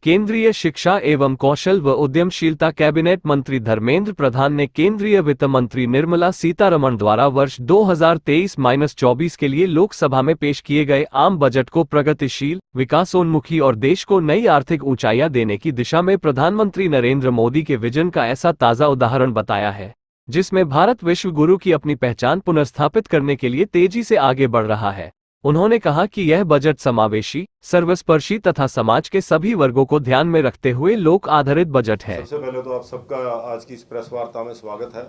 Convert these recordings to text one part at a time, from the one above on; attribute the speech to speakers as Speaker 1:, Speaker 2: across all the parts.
Speaker 1: केंद्रीय शिक्षा एवं कौशल व उद्यमशीलता कैबिनेट मंत्री धर्मेंद्र प्रधान ने केंद्रीय वित्त मंत्री निर्मला सीतारमण द्वारा वर्ष 2023-24 के लिए लोकसभा में पेश किए गए आम बजट को प्रगतिशील, विकासोन्मुखी और देश को नई आर्थिक ऊंचाइयां देने की दिशा में प्रधानमंत्री नरेंद्र मोदी के विजन का ऐसा ताजा उदाहरण बताया है, जिसमें भारत विश्व गुरु की अपनी पहचान पुनर्स्थापित करने के लिए तेजी से आगे बढ़ रहा है। उन्होंने कहा कि यह बजट समावेशी, सर्वस्पर्शी तथा समाज के सभी वर्गों को ध्यान में रखते हुए लोक आधारित बजट है।
Speaker 2: सबसे पहले तो आप सबका आज की इस प्रेस वार्ता में स्वागत है।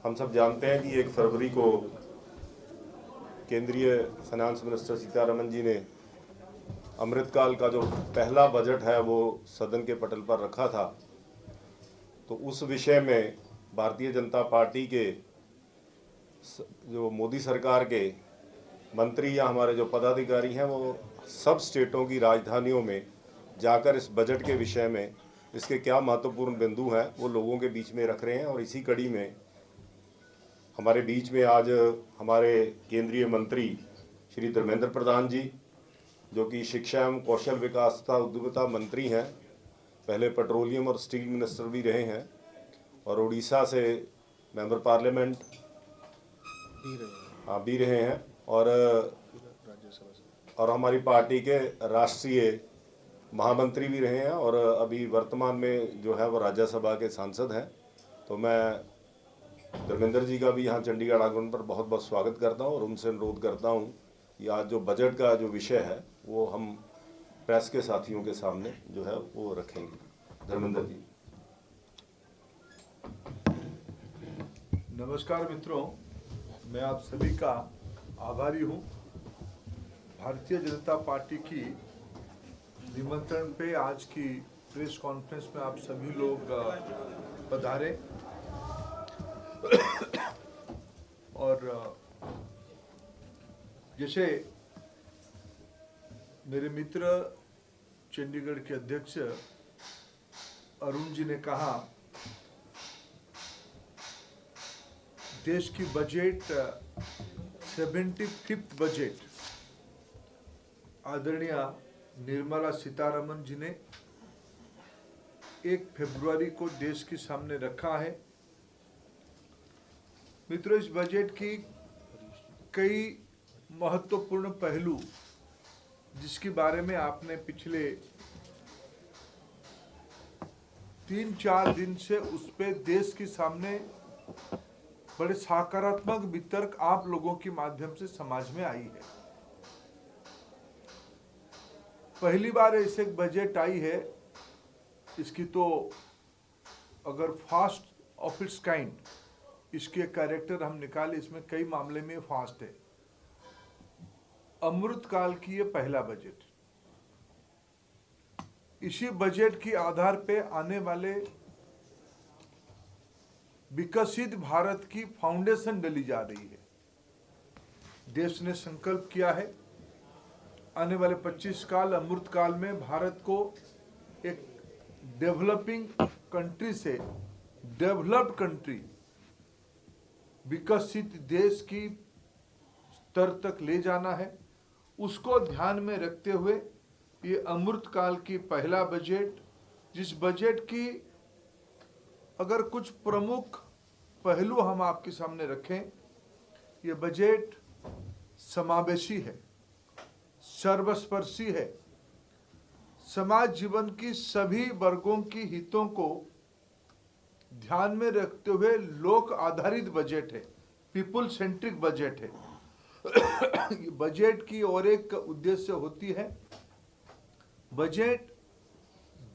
Speaker 2: हम सब जानते हैं कि 1 फरवरी को केंद्रीय फाइनेंस मिनिस्टर सीतारमण जी ने अमृतकाल का जो पहला बजट है वो सदन के पटल पर रखा था। तो उस विषय में भारतीय जनता पार्टी के जो मोदी सरकार के मंत्री या हमारे जो पदाधिकारी हैं वो सब स्टेटों की राजधानियों में जाकर इस बजट के विषय में इसके क्या महत्वपूर्ण बिंदु हैं वो लोगों के बीच में रख रहे हैं। और इसी कड़ी में हमारे बीच में आज हमारे केंद्रीय मंत्री श्री धर्मेंद्र प्रधान जी, जो कि शिक्षा एवं कौशल विकास तथा उद्यमिता मंत्री हैं, पहले पेट्रोलियम और स्टील मिनिस्टर भी रहे हैं, और उड़ीसा से मेंबर पार्लियामेंट भी रहे हैं, और हमारी पार्टी के राष्ट्रीय महामंत्री भी रहे हैं, और अभी वर्तमान में जो है वो राज्यसभा के सांसद हैं। तो मैं धर्मेंद्र जी का भी यहाँ चंडीगढ़ आगमन पर बहुत बहुत स्वागत करता हूँ और उनसे अनुरोध करता हूँ कि आज जो बजट का जो विषय है वो हम प्रेस के साथियों के सामने जो है वो रखेंगे। धर्मेंद्र जी।
Speaker 3: नमस्कार मित्रों, मैं आप सभी का आभारी हूँ। भारतीय जनता पार्टी की निमंत्रण पे आज की प्रेस कॉन्फ्रेंस में आप सभी लोग पधारे और जैसे मेरे मित्र चंडीगढ़ के अध्यक्ष अरुण जी ने कहा, देश की बजट 75th बजट आदरणीय निर्मला सीतारमण जी ने 1 फरवरी को देश के सामने रखा है। मित्रों, इस बजट की कई महत्वपूर्ण पहलू जिसके बारे में आपने पिछले 3-4 दिन से उस पे देश के सामने बड़े सकारात्मक वितर्क आप लोगों के माध्यम से समाज में आई है। पहली बार ऐसे एक बजट आई है, इसकी तो अगर फास्ट ऑफ इट्स काइंड इसके कैरेक्टर हम निकाले, इसमें कई मामले में फास्ट है। अमृत काल की ये पहला बजट, इसी बजट के आधार पे आने वाले विकसित भारत की फाउंडेशन डली जा रही है। देश ने संकल्प किया है आने वाले 25 काल अमृत काल में भारत को एक डेवलपिंग कंट्री से डेवलप्ड कंट्री, विकसित देश की स्तर तक ले जाना है। उसको ध्यान में रखते हुए ये अमृत काल की पहला बजट, जिस बजट की अगर कुछ प्रमुख पहलू हम आपके सामने रखें, ये बजट समावेशी है, सर्वस्पर्शी है, समाज जीवन की सभी वर्गों की हितों को ध्यान में रखते हुए लोक आधारित बजट है, पीपुल सेंट्रिक बजट है। बजट की और एक उद्देश्य होती है, बजट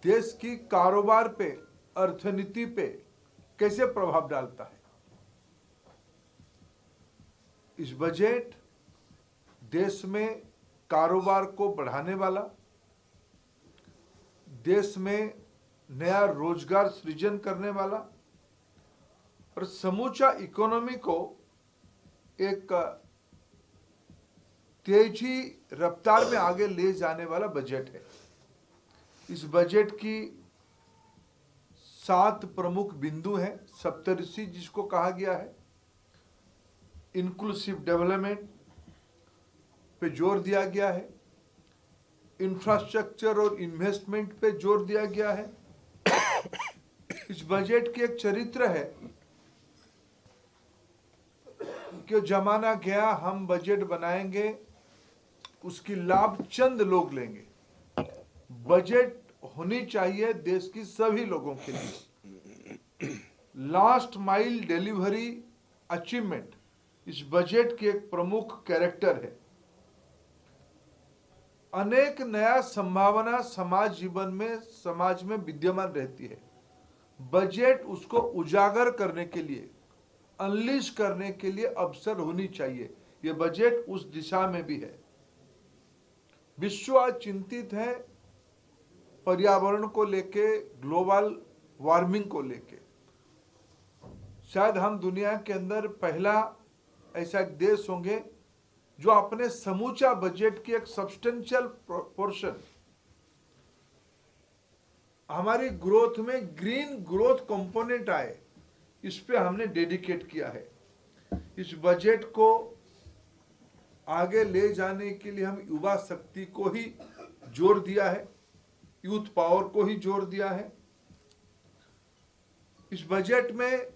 Speaker 3: देश की कारोबार पे, अर्थनीति पे कैसे प्रभाव डालता है। इस बजट देश में कारोबार को बढ़ाने वाला, देश में नया रोजगार सृजन करने वाला और समूचा इकोनॉमी को एक तेजी रफ्तार में आगे ले जाने वाला बजट है। इस बजट की 7 प्रमुख बिंदु हैं। सप्तऋषि जिसको कहा गया है, इंक्लूसिव डेवलपमेंट पे जोर दिया गया है, इंफ्रास्ट्रक्चर और इन्वेस्टमेंट पे जोर दिया गया है। इस बजट की एक चरित्र है कि जमाना गया, हम बजट बनाएंगे, उसकी लाभ चंद लोग लेंगे। बजट होनी चाहिए देश की सभी लोगों के लिए। लास्ट माइल डिलीवरी अचीवमेंट इस बजट की एक प्रमुख कैरेक्टर है। अनेक नया संभावना समाज में विद्यमान रहती है। बजट उसको उजागर करने के लिए, अनलीश करने के लिए अवसर होनी चाहिए। ये बजट उस दिशा में भी है। विश्व आज चिंतित है पर्यावरण को लेके, ग्लोबल वार्मिंग को लेके। शायद हम दुनिया के अंदर पहला ऐसा एक देश होंगे जो अपने समूचा बजट की एक सब्सटेंशियल पोर्शन हमारी ग्रोथ में ग्रीन ग्रोथ कंपोनेंट आए, इस पे हमने डेडिकेट किया है। इस बजट को आगे ले जाने के लिए हम युवा शक्ति को ही जोर दिया है, यूथ पावर को ही जोर दिया है। इस बजट में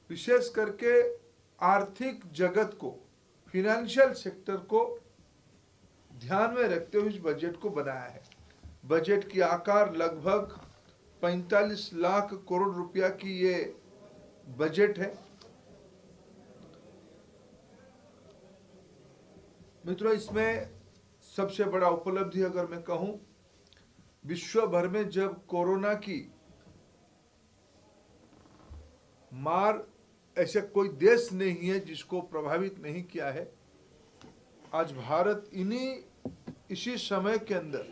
Speaker 3: विशेष करके आर्थिक जगत को, फिनेंशियल सेक्टर को ध्यान में रखते हुए इस बजट को बनाया है। बजट की आकार लगभग 45 लाख करोड़ रुपया की ये बजट है। मित्रों, इसमें सबसे बड़ा उपलब्धि अगर मैं कहूं, विश्व भर में जब कोरोना की मार ऐसे कोई देश नहीं है जिसको प्रभावित नहीं किया है। आज भारत इसी समय के अंदर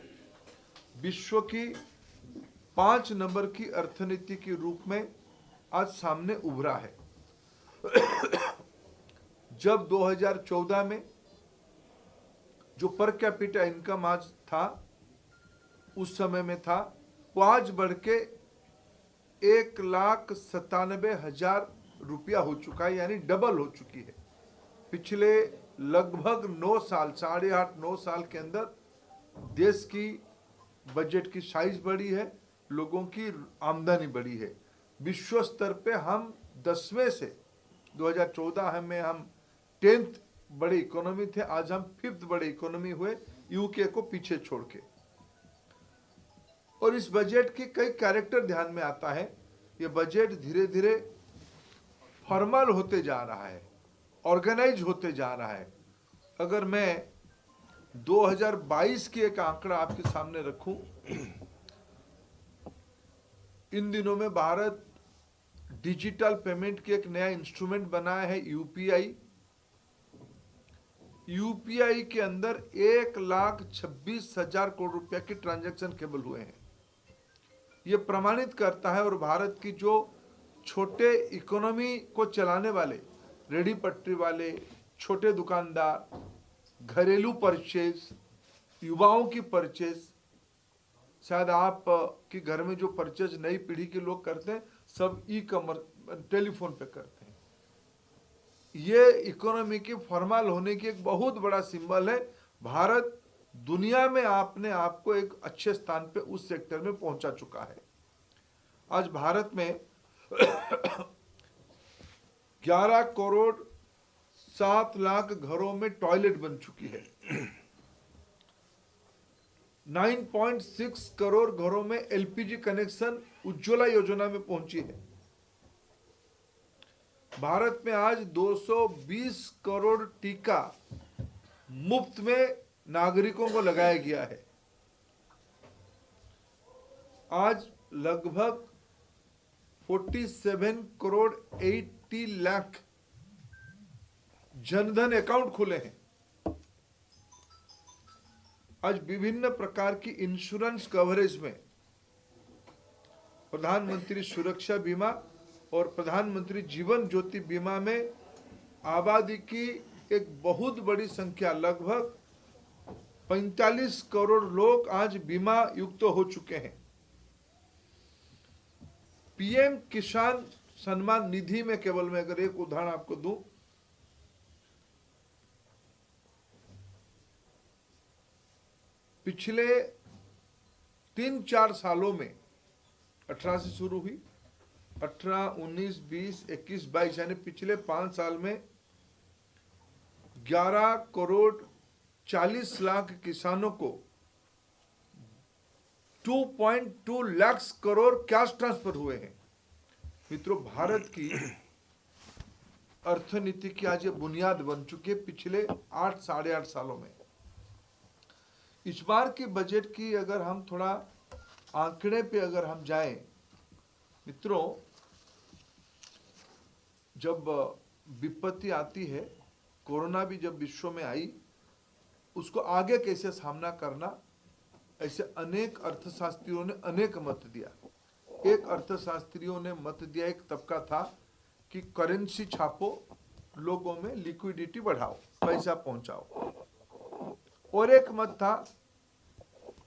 Speaker 3: विश्व की 5 नंबर की अर्थनीति के रूप में आज सामने उभरा है। जब 2014 में जो पर कैपिटा इनकम आज था, उस समय में था, वो आज बढ़ के 1,97,000 रुपया हो चुका है, यानी डबल हो चुकी है। पिछले लगभग 9 साल, 8.5-9 साल के अंदर देश की बजट की साइज बढ़ी है, लोगों की आमदनी बढ़ी है। विश्व स्तर पे हम 10वें से 2014 में हम 10th बड़े इकोनॉमी थे, आज हम 5th बड़े इकोनॉमी हुए, यूके को पीछे छोड़ के। और इस बजट की कई कैरेक्टर ध्यान में आता है। ये बजट धीरे धीरे फॉर्मल होते जा रहा है, ऑर्गेनाइज होते जा रहा है। अगर मैं 2022 की एक आंकड़ा आपके सामने रखूं, इन दिनों में भारत डिजिटल पेमेंट की एक नया इंस्ट्रूमेंट बनाया है, यूपीआई। यूपीआई के अंदर 1,26,000 करोड़ रुपया की ट्रांजैक्शन केवल हुए हैं। ये प्रमाणित करता है, और भारत की जो छोटे इकोनॉमी को चलाने वाले, रेडी पटरी वाले, छोटे दुकानदार, घरेलू परचेज, युवाओं की परचेज, शायद आप के घर में जो परचेज नई पीढ़ी के लोग करते हैं, सब ई-कॉमर्स टेलीफोन पे करते हैं। ये इकोनॉमी के फॉर्मल होने की एक बहुत बड़ा सिंबल है। भारत दुनिया में अपने आप को एक अच्छे स्थान पे उस सेक्टर में पहुंचा चुका है। आज भारत में 11 करोड़ 7 लाख घरों में टॉयलेट बन चुकी है। 9.6 करोड़ घरों में एलपीजी कनेक्शन उज्ज्वला योजना में पहुंची है। भारत में आज 220 करोड़ टीका मुफ्त में नागरिकों को लगाया गया है। आज लगभग 47 करोड़ 80 लाख जनधन अकाउंट खुले हैं। आज विभिन्न प्रकार की इंश्योरेंस कवरेज में प्रधानमंत्री सुरक्षा बीमा और प्रधानमंत्री जीवन ज्योति बीमा में आबादी की एक बहुत बड़ी संख्या, लगभग 45 करोड़ लोग आज बीमा युक्त हो चुके हैं। पीएम किसान सम्मान निधि में केवल मैं अगर एक उदाहरण आपको दूं, पिछले 3-4 सालों में 18 से शुरू हुई, 18, 19, 20, 21, 22 यानी पिछले 5 साल में 11 करोड़ 40 लाख किसानों को 2.2 लाख करोड़ कैश ट्रांसफर हुए हैं। मित्रों, भारत की अर्थनीति की आज ये बुनियाद बन चुकी है पिछले 8 साढ़े 8 सालों में। इस बार की बजट की अगर हम थोड़ा आंकड़े पे अगर हम जाएं, मित्रों, जब विपत्ति आती है, कोरोना भी जब विश्व में आई, उसको आगे कैसे सामना करना, ऐसे अनेक अर्थशास्त्रियों ने अनेक मत दिया। एक अर्थशास्त्रियों ने मत दिया, एक तबका था कि करेंसी छापो, लोगों में लिक्विडिटी बढ़ाओ, पैसा पहुंचाओ। और एक मत था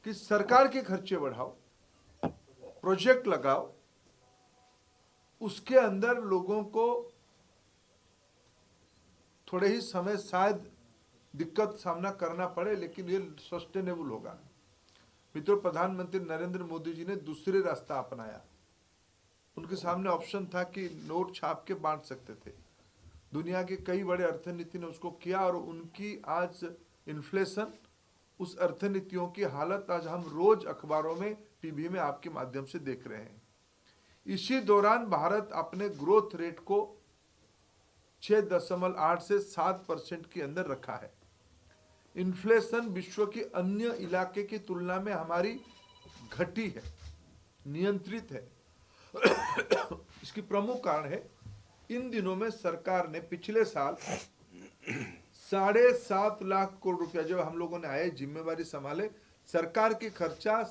Speaker 3: कि सरकार के खर्चे बढ़ाओ, प्रोजेक्ट लगाओ, उसके अंदर लोगों को थोड़े ही समय शायद दिक्कत सामना करना पड़े, लेकिन ये सस्टेनेबल होगा। मित्रों, प्रधानमंत्री नरेंद्र मोदी जी ने दूसरे रास्ता अपनाया। उनके सामने ऑप्शन था कि नोट छाप के बांट सकते थे। दुनिया के कई बड़े अर्थनीति ने उसको किया और उनकी आज इन्फ्लेशन, उस अर्थनीतियों की हालत आज हम रोज अखबारों में, टीवी में आपके माध्यम से देख रहे हैं। इसी दौरान भारत अपने ग्रोथ रेट को 6.8 से 7% के अंदर रखा है। इन्फ्लेशन विश्व के अन्य इलाके की तुलना में हमारी घटी है, नियंत्रित है। इसकी प्रमुख कारण है, इन दिनों में सरकार ने पिछले साल 7.5 लाख करोड़ रुपया, जब हम लोगों ने आए जिम्मेवारी संभाले, सरकार के खर्चा